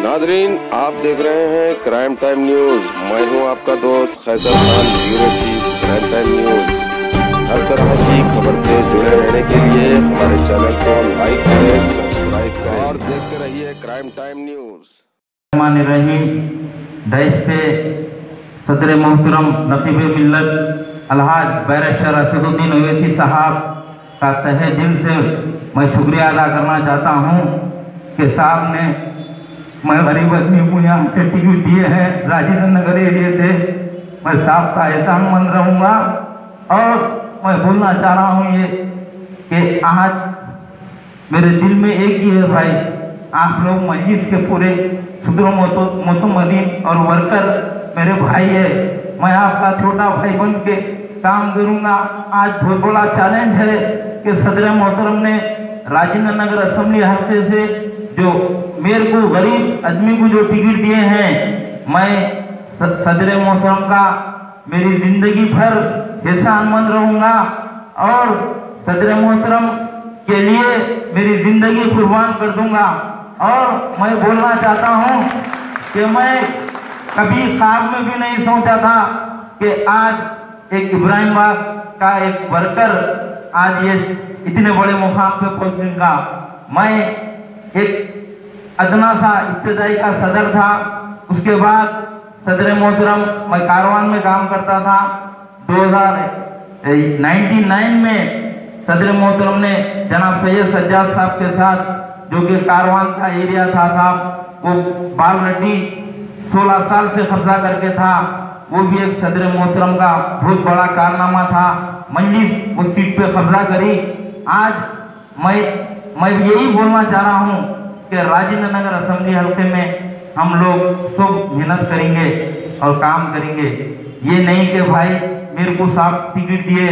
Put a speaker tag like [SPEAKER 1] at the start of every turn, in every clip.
[SPEAKER 1] Nadreen, आप देख रहे हैं क्राइम टाइम न्यूज। मैं हूं आपका दोस्त Khaiser Khan, bureau chief crime time news. हर तरह की खबर से जुड़े रहने के लिए हमारे चैनल को लाइक करें, सब्सक्राइब करें और देखते रहिए क्राइम टाइम न्यूज।
[SPEAKER 2] रहीम डैश पे सदर मोहतरम नकीब मिल्लत अलहाज बैरिस्टर असदुद्दीन ओवैसी साहब का तहे दिल से मैं शुक्रिया अदा करना चाहता हूं कि साहब ने मैं गरीब आदमी को यहाँ से टिकट दिए हैं राजेंद्र नगर एरिया से। मैं साहब का एहसानमंद रहूँगा और मैं बोलना चाह रहा हूँ ये कि आज मेरे दिल में एक ही है भाई, आप लोग मजलिस के पूरे सुदर मोतमदीन और वर्कर मेरे भाई है। मैं आपका छोटा भाई बन के काम करूँगा। आज बहुत बड़ा चैलेंज है कि सदर मोहतरम ने राजेंद्र नगर असेंबली हल्के से जो मेरे को गरीब आदमी को जो टिकट दिए हैं, मैं सदर मोहतरम का मेरी जिंदगी भर एहसानमंद रहूँगा और सदर मोहतरम के लिए मेरी जिंदगी कुर्बान कर दूंगा। और मैं बोलना चाहता हूँ कि मैं कभी ख्वाब में भी नहीं सोचा था कि आज एक इब्राहिमबाग का एक वर्कर आज ये इतने बड़े मुकाम पे पहुंचेगा। मैं एक अदना सा इब्तदाई का सदर था, उसके बाद सदर मोहतरम मैं कारवान में काम करता था। 2099 में सदर मोहतरम ने जनाब सैयद सज्जाद साहब के साथ, जो कि कारवान का एरिया था साहब, वो बाल रेड्डी 16 साल से कब्जा करके था, वो भी एक सदर मोहतरम का बहुत बड़ा कारनामा था। मजलिस वो सीट पे कब्जा करी। आज मैं यही बोलना चाह रहा हूँ कि राजेंद्र नगर असेंबली हल्के में हम लोग सब मेहनत करेंगे और काम करेंगे। ये नहीं कि भाई मेरे को साहब टिकट दिए,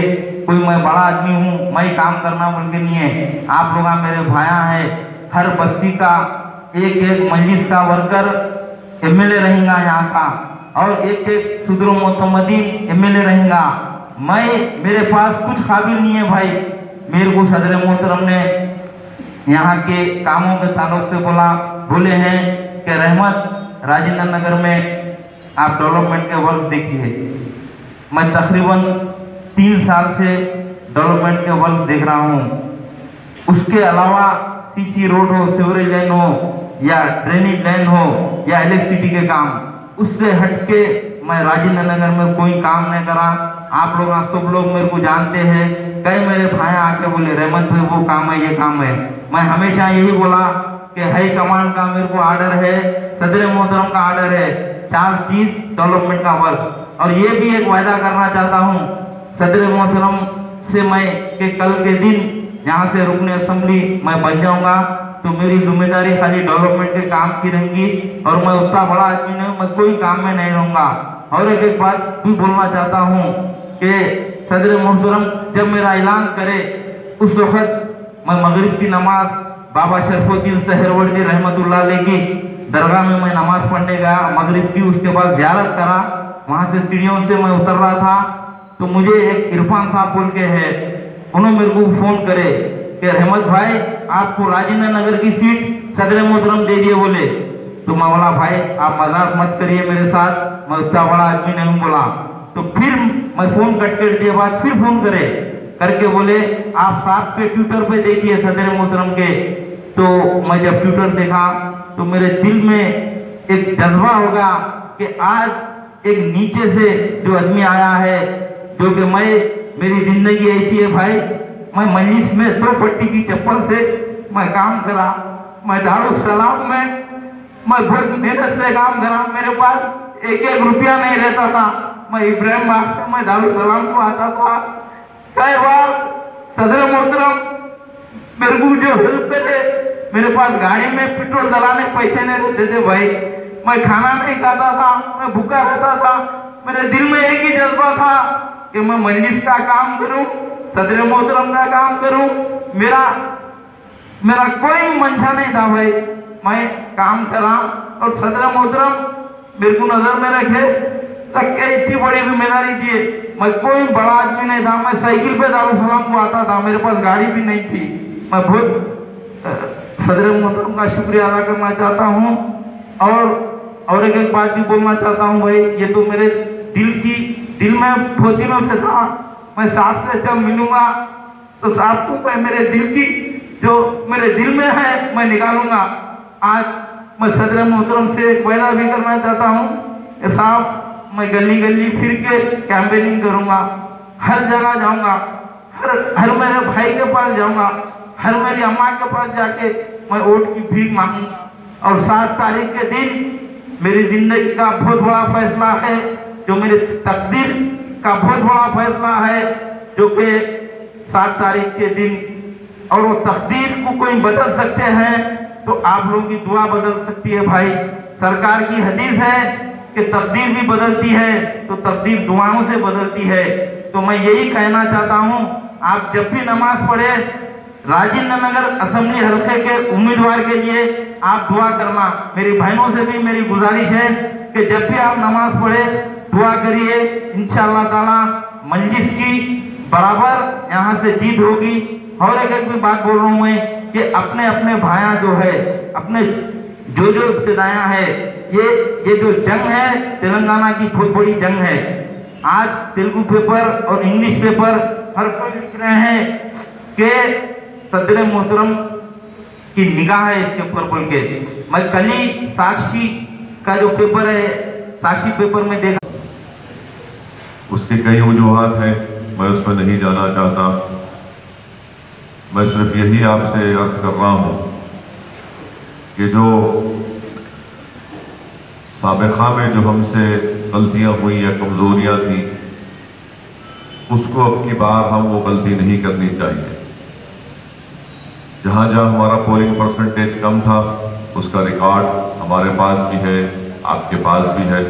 [SPEAKER 2] कोई मैं बड़ा आदमी हूँ, मैं काम करना बोल के नहीं है। आप लोग मेरे भाया हैं। हर बस्ती का एक एक मजलिस का वर्कर एमएलए रहेगा यहाँ का, और एक एक सुदर मोतमदीन एमएलए रहेगा। मेरे पास कुछ काबिल नहीं है भाई। मेरे को सदर मोहतरम ने यहाँ के कामों के ताल्लुक से बोले हैं कि रहमत राजेंद्र नगर में आप डेवलपमेंट के वर्क देखिए। मैं तकरीबन 3 साल से डेवलपमेंट के वर्क देख रहा हूँ। उसके अलावा सीसी रोड हो, सीवरेज लाइन हो या ड्रेनेज लाइन हो या इलेक्ट्रिसिटी के काम, उससे हटके मैं राजेंद्र नगर में कोई काम नहीं करा। आप लोग सब लोग मेरे को जानते हैं। कई मेरे भाई आके बोले रहमत भाई वो काम है, ये काम है। मैं हमेशा यही बोला कि हाई कमांड का मेरे को आर्डर है, सदर मोहतरम का आर्डर है, 4 चीज डेवलपमेंट का वर्क। और ये भी एक वायदा करना चाहता हूँ सदर मोहतरम से मैं कि कल के दिन यहाँ से रुकने असेंबली मैं बन जाऊंगा तो मेरी जिम्मेदारी खाली डेवलपमेंट के काम की रहेगी और मैं उतना बड़ा आदमी नहीं, मैं कोई काम में नहीं रहूंगा। और एक बात भी बोलना चाहता हूँ कि सदर मोहतरम जब मेरा ऐलान करे उस वक्त मैं मगरिब की नमाज बाबा शरफुद्दीन सहरवर्दी रहमतुल्लाह अलैह की दरगाह में मैं नमाज पढ़ने गया मगरिब की। उसके बाद ज़ियारत करा, वहाँ से सीढ़ियों से मैं उतर रहा था तो मुझे एक इरफान साहब बोल के है, उन्होंने मेरे को फोन करे कि रहमत भाई आपको राजेंद्र नगर की सीट सदर मोहतरम दे दिए बोले। तो मैं बोला भाई आप मजाक मत करिए मेरे साथ, मैं उतना बड़ा आदमी नहीं बोला। तो फिर मैं फोन कट कर दिए, बाद फिर फोन करके बोले आप साहब के ट्विटर पे देखिए सदर मोहतरम के। तो मैं जब ट्विटर देखा तो मेरे दिल में एक जज्बा होगा कि आज एक नीचे से जो आदमी आया है, जो कि मेरी जिंदगी ऐसी है भाई, मैं मजलिस में 2 पट्टी की चप्पल से मैं काम करा। मैं दारुस्सलाम में मैं बहुत मेहनत से काम करा। मेरे पास 1 रुपया नहीं रहता था। मैं इब्राहिमबाग से मैं दारुस्सलाम को आता था। कई बार सदर मोहतरम मेरे को जो हेल्प करे, मेरे पास गाड़ी में पेट्रोल डलाने पैसे नहीं रहते थे भाई। मैं खाना नहीं खाता था, मैं भूखा रहता था। मेरे दिल में एक ही जज्बा था कि मैं मजलिस का काम करूं, सदर मोहतरम का काम करूं। मेरा कोई मंशा नहीं था भाई, मैं काम करा और सदर मोहतरम मेरे को नजर में रखे तक के इतनी बड़ी जिम्मेदारी दिए। मैं कोई बड़ा आदमी नहीं था, मैं साइकिल पे दारुस्सलाम को आता था, मेरे पास गाड़ी भी नहीं थी। मैं बहुत सदर मोहतरम का शुक्रिया अदा करना चाहता हूँ और एक बात भी बोलना चाहता हूँ भाई, ये तो मेरे दिल में बहुत दिनों से था। मैं साहब से जब मिलूंगा तो साहब को मैं मेरे दिल की जो मेरे दिल में है मैं निकालूंगा। आज मैं सदर मोहतरम से एक वायदा भी करना चाहता हूँ, साहब मैं गली गली फिर के कैंपेनिंग करूंगा, हर जगह जाऊंगा, हर मेरे भाई के पास जाऊंगा, हर मेरी अम्मा के पास जाके मैं वोट की भीख मांगूंगा। और 7 तारीख के दिन मेरी जिंदगी का बहुत बड़ा फैसला है, जो मेरी तकदीर का बहुत बड़ा फैसला है, जो कि 7 तारीख के दिन, और वो तकदीर को कोई बदल सकते हैं तो आप लोगों की दुआ बदल सकती है भाई। सरकार की हदीस है कि तकदीर भी बदलती है तो तकदीर दुआओं से बदलती है। तो मैं यही कहना चाहता हूँ, आप जब भी नमाज पढ़े राजेंद्र नगर असेंबली हल्के के उम्मीदवार के लिए आप दुआ करना। मेरी बहनों से भी मेरी गुजारिश है कि जब भी आप नमाज पढ़े दुआ करिए, इंशाअल्लाह ताला मजलिस की बराबर यहाँ से जीत होगी। और एक भी बात बोल रहा हूँ मैं कि अपने अपने भाया जो है, अपने जो इब्तिदायां है, ये जो जंग है तेलंगाना की बहुत बड़ी जंग है। आज तेलुगु पेपर और इंग्लिश पेपर हर कोई लिख रहे हैं कि सदर मोहतरम की निगाह है इसके ऊपर बोल के। मैं कल ही साक्षी का जो पेपर है, साक्षी पेपर में देखा,
[SPEAKER 3] उसके कई वजूहात हैं, मैं उस पर नहीं जाना चाहता। मैं सिर्फ यही आपसे अर्ज कर रहा हूँ कि जो साबिक़ा में जो हमसे गलतियाँ हुई या कमज़ोरियाँ थी, उसको अब की बार हम वो गलती नहीं करनी चाहिए। जहाँ जहाँ हमारा पोलिंग परसेंटेज कम था उसका रिकॉर्ड हमारे पास भी है, आपके पास भी है।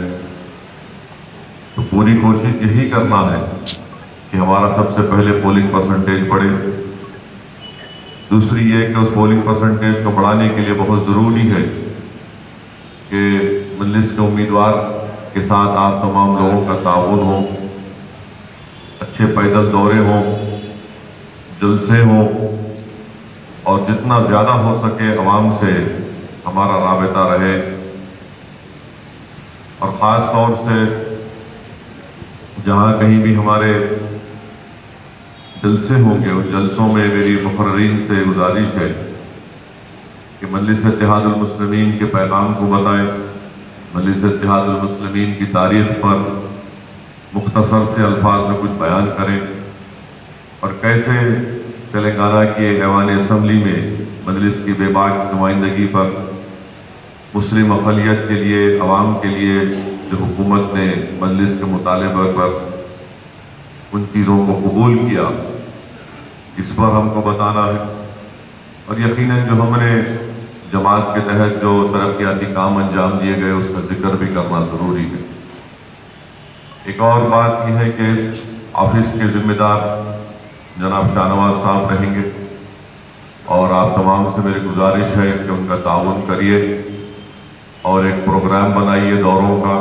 [SPEAKER 3] तो पूरी कोशिश यही करना है कि हमारा सबसे पहले पोलिंग परसेंटेज बढ़े। दूसरी ये कि उस पोलिंग परसेंटेज को बढ़ाने के लिए बहुत ज़रूरी है कि मजलिस के उम्मीदवार के साथ आप तमाम लोगों का ताउन हो, अच्छे पैदल दौरे हों, जलसे हों, और जितना ज़्यादा हो सके अवाम से हमारा राबता रहे। और ख़ास तौर से जहाँ कहीं भी हमारे जलसे होंगे उन जलसों में मेरी मुकर्रीन से गुजारिश है कि मजलिस इत्तेहादुल मुस्लिमीन के पैगाम को बताएं, मजलिस इत्तेहादुल मुस्लिमीन की तारीख़ पर मुख्तसर से अल्फाज में कुछ बयान करें, और कैसे तेलंगाना की ऐवान असम्बली में मजलिस की बेबाक नुमाइंदगी पर मुस्लिम अक़लियत के लिए, अवाम के लिए जो हुकूमत ने मजलिस के मुतालबे पर उन चीज़ों को कबूल किया, इस पर हमको बताना है। और यकीनन जो हमने जमात के तहत जो तरक्याती काम अंजाम दिए गए उसका जिक्र भी करना ज़रूरी है। एक और बात यह है कि इस ऑफिस के ज़िम्मेदार जनाब शाहनवाज साहब रहेंगे, और आप तमाम से मेरी गुजारिश है कि उनका ताउन करिए और एक प्रोग्राम बनाइए दौरों का।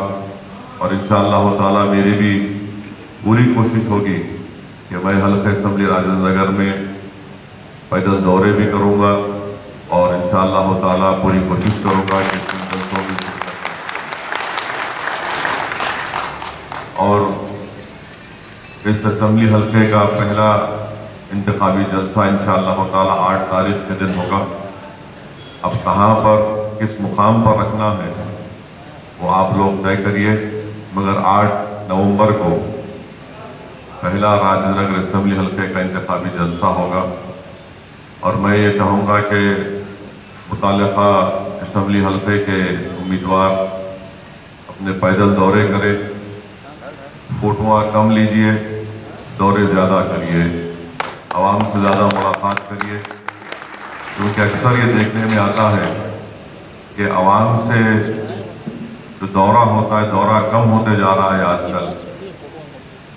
[SPEAKER 3] और इंशाअल्लाह ताला मेरी भी पूरी कोशिश होगी कि मैं हल्के असम्बली राजेंद्र नगर में पैदल दौरे भी करूँगा, और इंशाअल्लाह ताला पूरी कोशिश करूँगा कि और इस असम्बली हल्के का पहला इंतखाबी जलसा इंशाअल्लाह ताला 8 तारीख के दिन होगा। अब कहाँ पर किस मुकाम पर रखना है वो आप लोग तय करिए, मगर 8 नवंबर को पहला राजेंद्र नगर असम्बली हल्के का इंतखाबी जलसा होगा। और मैं ये चाहूँगा कि मुताल्लिक़ा असम्बली हल्के के उम्मीदवार अपने पैदल दौरे करें, फोटोआँ कम लीजिए, दौरे ज़्यादा करिए, आवाम से ज़्यादा मुलाकात करिए, क्योंकि अक्सर ये देखने में आता है कि आवाम से जो दौरा होता है, दौरा कम होते जा रहा है आजकल,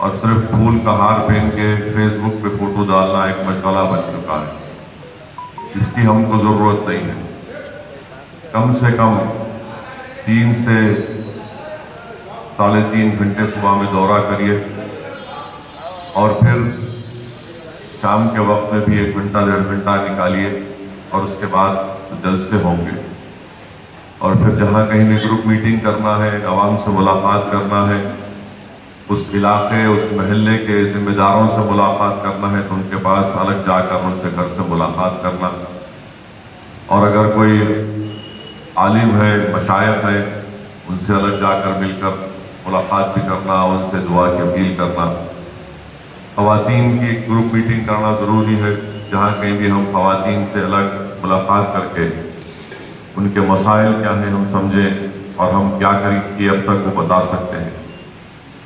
[SPEAKER 3] और सिर्फ फूल का हार पहन के फेसबुक पे फ़ोटो डालना एक मशगला बन चुका है। इसकी हमको ज़रूरत नहीं है। कम से कम 3 से 3.5 घंटे सुबह में दौरा करिए, और फिर शाम के वक्त में भी 1 घंटा 1.5 घंटा निकालिए, और उसके बाद जलसे होंगे। اور پھر جہاں کہیں بھی گروپ میٹنگ کرنا ہے، عوام سے ملاقات کرنا ہے، اس علاقے اس محلے کے ذمہ داروں سے ملاقات کرنا ہے تو ان کے پاس الگ جا کر ان کے گھر سے ملاقات کرنا، اور اگر کوئی عالم ہے، مشائخ ہے، ان سے الگ جا کر مل کر ملاقات بھی کرنا، ان سے دعا کی اپیل کرنا۔ خواتین کی گروپ میٹنگ کرنا ضروری ہے، جہاں کہیں بھی ہم خواتین سے الگ ملاقات کر کے ان کے مسائل کیا ہیں ہم سمجھیں اور ہم کیا کیے اب تک وہ بتا سکتے ہیں۔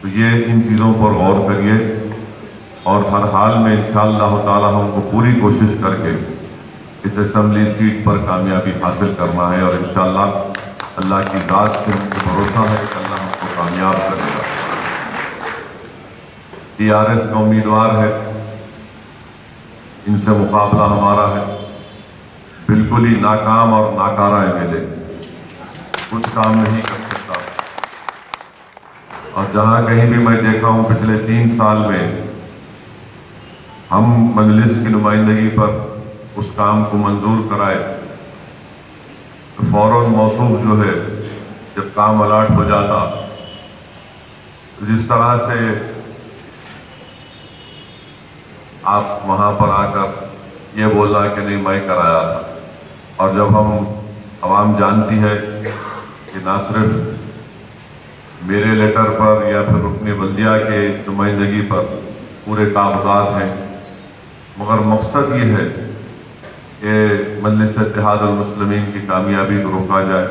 [SPEAKER 3] تو یہ ان چیزوں پر غور کریے، اور ہر حال میں انشاءاللہ تعالی ہم کو پوری کوشش کر کے اس اسمبلی سیٹ پر کامیابی حاصل کرنا ہے، اور انشاءاللہ اللہ کی ذات سے ہم کو بھروسہ ہے کہ اللہ ہم کو کامیاب کرے گا۔ TRS کا امیدوار ہے، ان سے مقابلہ ہمارا ہے، بالکل ہی ناکام اور ناکارہ MLA، کچھ کام نہیں کر سکتا، اور جہاں کہیں بھی میں دیکھا ہوں پچھلے 3 سال میں ہم مجلس کی نمائندگی پر اس کام کو منظور کرائے تو فوراً موصوف جو ہے جب کام الاٹ ہو جاتا، جس طرح سے آپ وہاں پر آ کر یہ بولا کہ نہیں میں کرایا تھا، اور جب ہم عوام جانتی ہے کہ نہ صرف میرے لیٹر پر یا پھر رکن بلدیہ کے نمائندگی پر پورے کاغذات ہیں، مگر مقصد یہ ہے کہ مجلس اتحاد المسلمین کی کامیابی کو روکا جائے،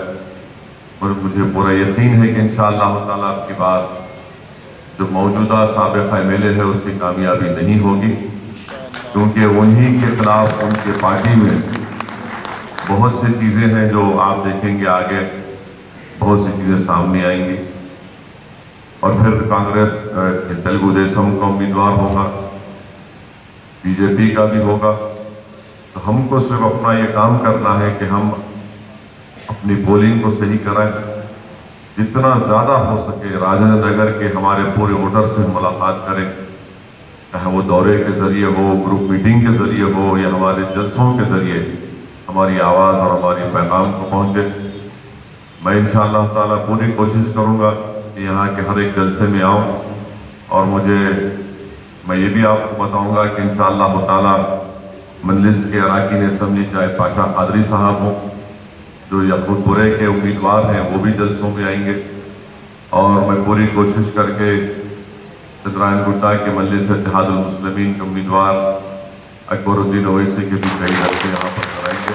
[SPEAKER 3] اور مجھے پورا یقین ہے کہ انشاءاللہ تعالیٰ آپ کی بات جو موجودہ سابق MLA ہے اس کی کامیابی نہیں ہوگی، کیونکہ انہی کے خلاف ان کے پارٹی میں بہت سی چیزیں ہیں جو آپ دیکھیں گے آگے، بہت سی چیزیں سامنے آئیں گی، اور پھر کانگریس تیلگو دیشم کا امیدوار ہوگا، BJP کا بھی ہوگا، تو ہم کو صرف اپنا یہ کام کرنا ہے کہ ہم اپنی پولنگ کو صحیح کرائیں، جتنا زیادہ ہو سکے راجندر نگر کے ہمارے پورے ووٹر سے ملاقات کریں، چاہے وہ دورے کے ذریعے ہو، گروپ میٹنگ کے ذریعے ہو، یا ہمارے جلسوں کے ذریعے ہماری آواز اور ہماری پیغام کو پہنچے۔ میں انشاءاللہ تعالیٰ پوری کوشش کروں گا کہ یہاں کے ہر ایک جلسے میں آؤں، اور میں یہ بھی آپ کو بتاؤں گا کہ انشاءاللہ تعالیٰ مجلس کے اراکین اسمبلی چاہے پاشا قادری صاحب ہوں جو یقوت پورے کے امیدوار ہیں، وہ بھی جلسوں میں آئیں گے، اور میں پوری کوشش کر کے چندرائن گٹا کے مجلس اتحاد المسلمین کے امیدوار اکبر الدین اویسی کے بھی کئی جلسے یہاں پر کرائیں گے۔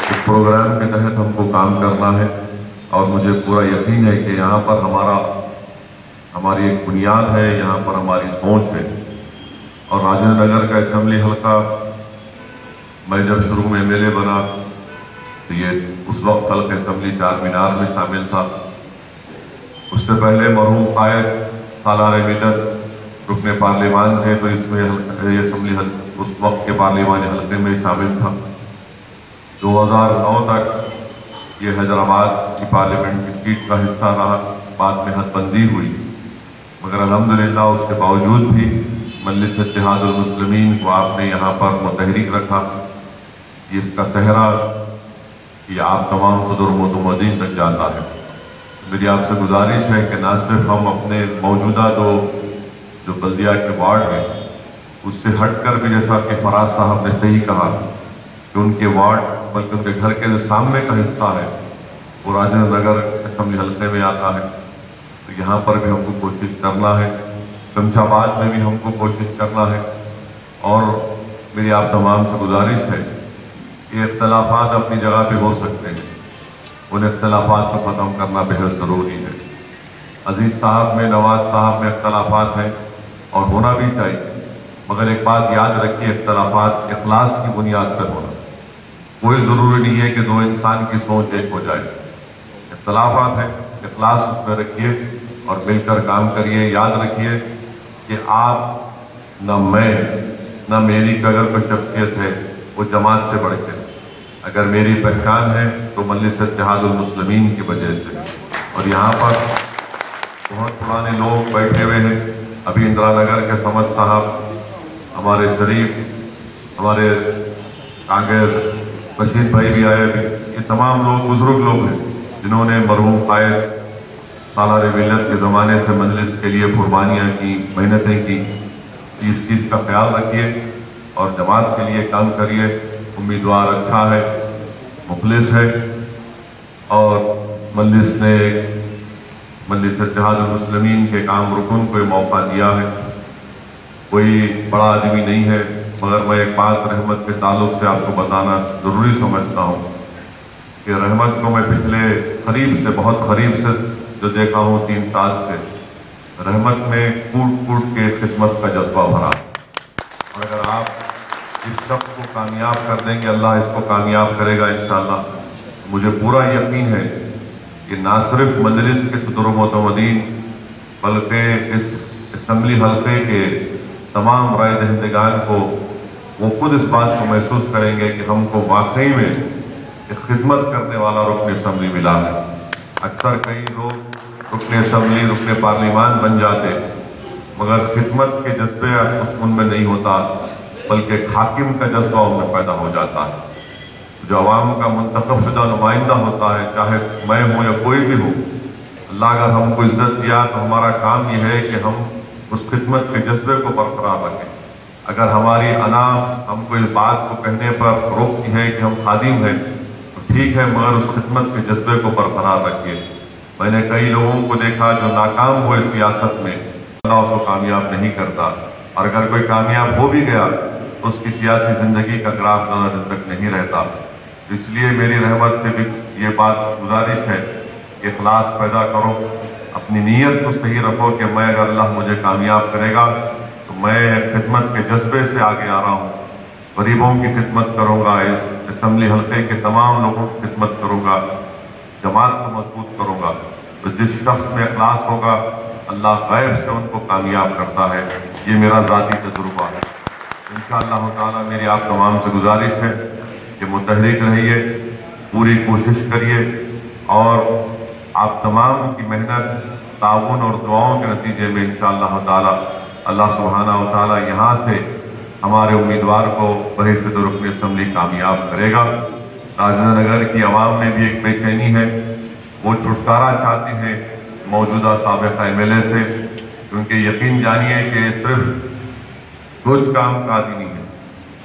[SPEAKER 3] اس پروگرام کے تحت ہم کو کام کرنا ہے، اور مجھے پورا یقین ہے کہ یہاں پر ہماری ایک بنیاد ہے، یہاں پر ہماری سوچ ہے، اور راجندر نگر کا اسمبلی حلقہ میں جب شروع میں MLA بنا تو یہ اس وقت حلقہ اسمبلی چار مینار میں شامل تھا۔ اس سے پہلے مرحوم قائد سالار ملت رکن پارلیمان تھے، تو اس میں یہ اسمبلی اس وقت کے پارلیمانی حلقے میں شامل تھا۔ 2009 تک یہ حیدرآباد کی پارلیمنٹ کی سیٹ کا حصہ رہا، بعد میں حد بندی ہوئی، مگر الحمدللہ اس کے باوجود بھی مجلس اتحاد المسلمین کو آپ نے یہاں پر متحرک رکھا۔ یہ اس کا صحرا یہ آپ تمام صدر متمدین تک جاتا ہے۔ میری آپ سے گزارش ہے کہ نہ صرف ہم اپنے موجودہ جو بلدیہ کے وارڈ ہیں اس سے ہٹ کر بھی، جیسا کہ فراز صاحب نے صحیح کہا کہ ان کے وارڈ بلکہ ان کے گھر کے جو سامنے کا حصہ ہے وہ راجندر نگر اسمبلی حلقے میں آتا ہے، تو یہاں پر بھی ہم کو کوشش کرنا ہے، شمش آباد میں بھی ہم کو کوشش کرنا ہے، اور میری آپ تمام سے گزارش ہے کہ اختلافات اپنی جگہ پہ ہو سکتے ہیں، ان اختلافات کو ختم کرنا بہت ضروری ہے۔ عزیز صاحب میں، نواز صاحب میں اختلافات ہیں اور ہونا بھی چاہیے، مگر ایک بات یاد رکھیے، اختلافات اخلاص کی بنیاد پر ہونا، کوئی ضروری نہیں ہے کہ دو انسان کی سوچ ایک ہو جائے۔ اختلافات ہیں، اخلاص اس میں رکھیے اور مل کر کام کریے۔ یاد رکھیے کہ آپ نہ میں نہ میری اگر کوئی شخصیت ہے وہ جماعت سے بڑھ کے، اگر میری پہچان ہے تو مجلس اتحاد المسلمین کی وجہ سے، اور یہاں پر بہت پرانے لوگ بیٹھے ہوئے ہیں، ابھی اندرا نگر کے سمد صاحب، ہمارے شریف، ہمارے کانگریس بشیر بھائی بھی آئے، ابھی ये तमाम लोग बुजुर्ग लोग हैं जिन्होंने मरहूम कायद सालार मिल्लत के ज़माने से मजलिस के लिए कुर्बानियाँ की, मेहनतें की। इस चीज़ का ख्याल रखिए और जमात के लिए काम करिए। उम्मीदवार अच्छा है, मुखलिस है और मजलिस ने मजलिस इत्तेहादुल मुस्लिमीन के काम रुकन को मौका दिया है। कोई बड़ा आदमी नहीं है, मगर मैं एक बात रहमत के ताल्लुक से आपको बताना ज़रूरी समझता हूँ कि रहमत को मैं पिछले करीब से, बहुत करीब से जो देखा हूँ 3 साल से, रहमत में कूट कूट के खिदमत का जज्बा भरा। और अगर आप इस शख्स को कामयाब कर देंगे, अल्लाह इसको कामयाब करेगा इंशाअल्लाह। मुझे पूरा यकीन है कि ना सिर्फ मजलिस के सदर मोतमदीन बल्कि इस असम्बली हल्के के तमाम राय दहिंदगान को वो खुद इस बात को महसूस करेंगे कि हमको वाकई में एक खिदमत करने वाला रुकन असम्बली मिला है। अक्सर कई लोग रुकन असम्बली, रुकन पार्लिमान बन जाते मगर खिदमत के जज्बे उनमें नहीं होता, बल्कि हाकिम का जज्बा उनमें पैदा हो जाता है। जो अवाम का मुंतखब शुदा नुमाइंदा होता है, चाहे मैं हूँ या कोई भी हो, अल्लाह अगर हमको इज्जत दिया तो हमारा काम यह है कि हम उस खिदमत के जज्बे को बरकरार रखें। अगर हमारी अना हमको इस बात को कहने पर रोकती है कि हम खादिम हैं तो ठीक है, मगर उस खिदमत के जज्बे को बरकरार रखिए। मैंने कई लोगों को देखा जो नाकाम हुए सियासत में, अल्लाह उसको कामयाब नहीं करता, और अगर कोई कामयाब हो भी गया तो उसकी सियासी ज़िंदगी का ग्राफ ज़्यादा दिन तक नहीं रहता। इसलिए मेरी रहमत से भी ये बात गुजारिश है कि इखलास पैदा करो, अपनी नीयत को सही रखो कि मैं अगर अल्लाह मुझे कामयाब करेगा तो मैं खिदमत के जज्बे से आगे आ रहा हूँ। गरीबों की खिदमत करूँगा, इस असम्बली हल्के के तमाम लोगों की खिदमत करूँगा, जमात को मजबूत करूँगा। तो जिस शख्स में इखलास होगा अल्लाह गैर से उनको कामयाब करता है। ये मेरा ज़ाती तजुर्बा है। इंशाअल्लाह ताला मेरी आप तमाम से गुजारिश है कि मुतहरिक रहिए, पूरी कोशिश करिए और आप तमाम की मेहनत, ताउन और दुआओं के नतीजे में इंशाअल्लाह ताला अल्लाह सुब्हानहू व तआला यहाँ से हमारे उम्मीदवार को बहिस्सत रुकन असम्बली कामयाब करेगा। राजेंद्र नगर की आवाम में भी एक बेचैनी है, वो छुटकारा चाहती है मौजूदा साबिक़ MLA से, क्योंकि यकीन जानिए कि सिर्फ कुछ काम का आदि नहीं है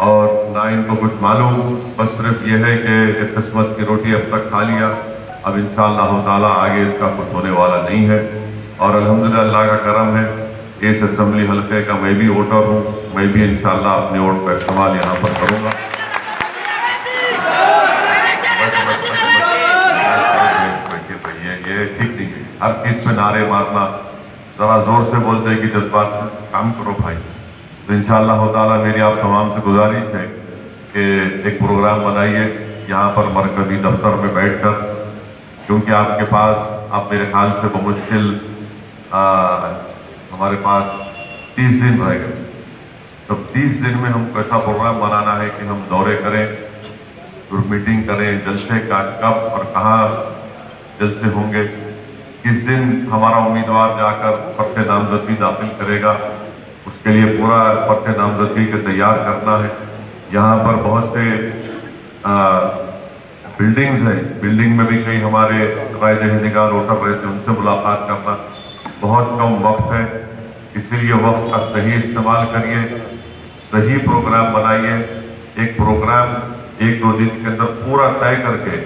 [SPEAKER 3] और ना इनको कुछ मालूम, बस सिर्फ ये है कि किस्मत की रोटी अब तक खा लिया, अब इंशाअल्लाह ताला आगे इसका कुछ होने वाला नहीं है। और अल्हम्दुलिल्लाह अल्लाह का करम है, इस असम्बली हल्के का मैं भी वोटर हूँ, मैं भी इंशाअल्लाह अपने वोट का इस्तेमाल यहाँ पर करूँगा। ये ठीक नहीं है, हर चीज़ पे नारे मारना, ज़रा ज़ोर से बोलते कि जज्बात काम करो भाई। तो इंशाअल्लाह ताला मेरी आप तमाम से गुजारिश है कि एक प्रोग्राम बनाइए यहाँ पर मरकज़ी दफ्तर में बैठकर, क्योंकि आपके पास, आप मेरे ख्याल से बमुश्किल हमारे पास 30 दिन रह गए। तो 30 दिन में हमको ऐसा प्रोग्राम बनाना है कि हम दौरे करें, ग्रुप मीटिंग करें, जलसे का कब और कहाँ जलसे होंगे, किस दिन हमारा उम्मीदवार जाकर पर्चे नामजदगी दाखिल करेगा, उसके लिए पूरा पर्चे नामजदगी के तैयार करना है। यहाँ पर बहुत से बिल्डिंग्स हैं, बिल्डिंग में भी कई हमारे राय दहिंदगान वोटर रहते हैं, उनसे मुलाकात करना, बहुत कम वक्त है, इसीलिए वक्त का सही इस्तेमाल करिए, सही प्रोग्राम बनाइए। एक प्रोग्राम 1-2 दिन के अंदर पूरा तय करके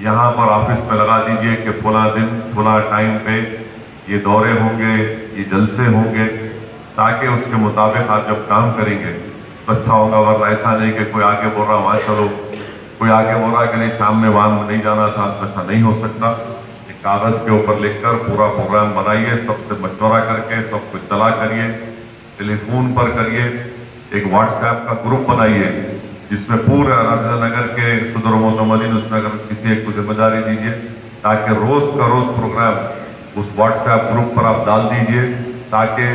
[SPEAKER 3] यहाँ पर ऑफिस में लगा दीजिए कि फला दिन फला टाइम पे ये दौरे होंगे, ये जलसे होंगे, ताकि उसके मुताबिक आप जब काम करेंगे तो अच्छा होगा। वरना ऐसा नहीं कि कोई आगे बोल रहा वहाँ चलो, कोई आगे बोल रहा कि नहीं शाम में वहाँ नहीं जाना था, ऐसा नहीं हो सकता। एक कागज़ के ऊपर लिखकर पूरा प्रोग्राम बनाइए, सबसे मशवरा करके सब कुछ तला करिए, टेलीफोन पर करिए, एक व्हाट्सएप का ग्रुप बनाइए जिसमें पूरे राजेंद्र नगर के सदर मोतमदीन उसमें अगर किसी एक को जिम्मेदारी दीजिए, ताकि रोज़ का रोज़ प्रोग्राम उस व्हाट्सएप ग्रुप पर आप डाल दीजिए, ताकि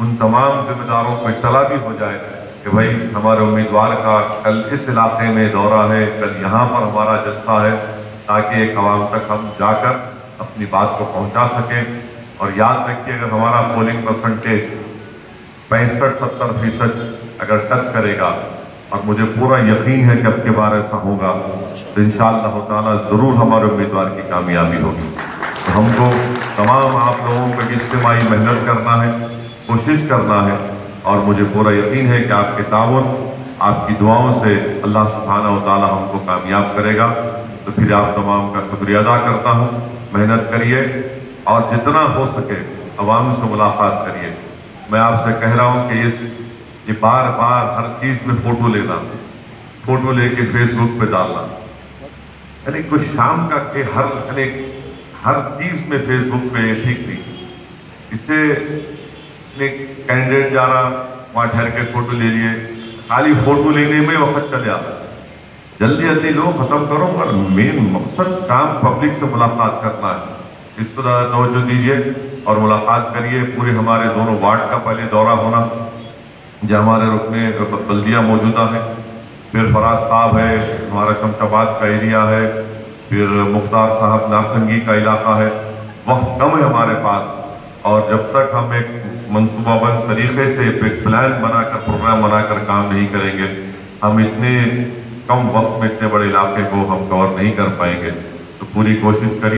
[SPEAKER 3] उन तमाम जिम्मेदारों को इत्तला भी हो जाए कि भाई हमारे उम्मीदवार का कल इस इलाके में दौरा है, कल यहाँ पर हमारा जलसा है, ताकि एक आवाम तक हम जाकर अपनी बात को पहुँचा सकें। और याद रखिए, अगर हमारा पोलिंग परसेंटेज 65-70% अगर टच करेगा, और मुझे पूरा यकीन है कि अब के बार ऐसा होगा, तो इंशाअल्लाह ताला ज़रूर हमारे उम्मीदवार की कामयाबी होगी। तो हमको तमाम आप लोगों को इज्तिमाई मेहनत करना है, कोशिश करना है, और मुझे पूरा यकीन है कि आपके ताउन, आपकी दुआओं से अल्लाह सुब्हानहू व तआला हमको कामयाब करेगा। तो फिर आप तमाम का शुक्रिया अदा करता हूँ। मेहनत करिए और जितना हो सके अवाम से मुलाकात करिए। मैं आपसे कह रहा हूँ कि ये बार बार हर चीज़ में फ़ोटो लेना, फ़ोटो लेके फेसबुक पे डालना, यानी कुछ शाम का कि हर चीज़ में फेसबुक पे ठीक नहीं। इससे कैंडिडेट जा रहा, वहाँ ठहर के फ़ोटो ले लिए, खाली फ़ोटो लेने में वक्त चले आता। जल्दी जल्दी लो, ख़त्म करो, पर मेन मकसद काम पब्लिक से मुलाकात करना है। इस पर तवज्जो दीजिए और मुलाकात करिए। पूरे हमारे दोनों वार्ड का पहले दौरा होना, जो हमारे रुकने बल्दिया मौजूदा है, फिर फराज साहब है, हमारा शमशाबाद का एरिया है, फिर मुख्तार साहब नारसंगी का इलाका है। वक्त कम है हमारे पास, और जब तक हम एक मनसूबाबंद तरीके से एक प्लान बनाकर, प्रोग्राम बनाकर काम नहीं करेंगे, हम इतने कम वक्त में इतने बड़े इलाके को हम कवर नहीं कर पाएंगे। तो पूरी कोशिश करिए।